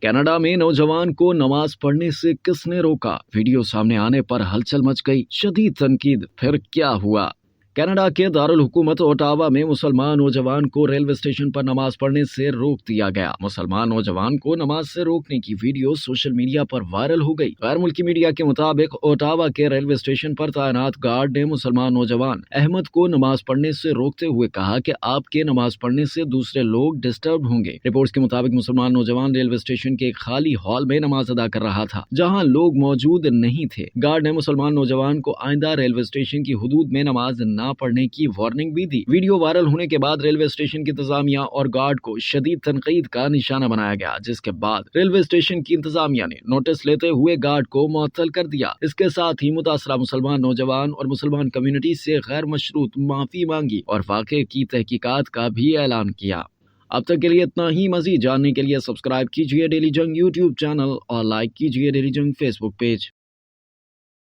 Canada में नौजवान को नमाज पढ़ने से किसने रोका? वीडियो सामने आने पर हलचल मच गई, शदीद तनकीद। फिर क्या हुआ? कनाडा के दारुल हुकूमत ओटावा में मुसलमान नौजवान को रेलवे स्टेशन पर नमाज पढ़ने से रोक दिया गया। मुसलमान नौजवान को नमाज से रोकने की वीडियो सोशल मीडिया पर वायरल हो गई। गैर मुल्की मीडिया के मुताबिक ओटावा के रेलवे स्टेशन पर तैनात गार्ड ने मुसलमान नौजवान अहमद को नमाज पढ़ने से रोकते हुए कहा कि आपके नमाज पढ़ने से दूसरे लोग डिस्टर्ब होंगे। रिपोर्ट्स के मुताबिक मुसलमान नौजवान रेलवे स्टेशन के एक खाली हॉल में नमाज अदा कर रहा था, जहाँ लोग मौजूद नहीं थे। गार्ड ने मुसलमान नौजवान को आइंदा रेलवे स्टेशन की हुदूद में नमाज न पढ़ने की वार्निंग भी दी। वीडियो वायरल होने के बाद रेलवे स्टेशन की इंतजामिया और गार्ड को शदीद तनकीद का निशाना बनाया गया, जिसके बाद रेलवे स्टेशन की इंतजामिया ने नोटिस लेते हुए गार्ड को मुअत्तल कर दिया। इसके साथ ही मुतासरा मुसलमान नौजवान और मुसलमान कम्युनिटी से गैर मशरूत माफी मांगी और वाक़े की तहकीकात का भी ऐलान किया। अब तक के लिए इतना ही। मजीद जानने के लिए सब्सक्राइब कीजिए डेली जंग यूट्यूब चैनल और लाइक कीजिए डेली जंग फेसबुक पेज।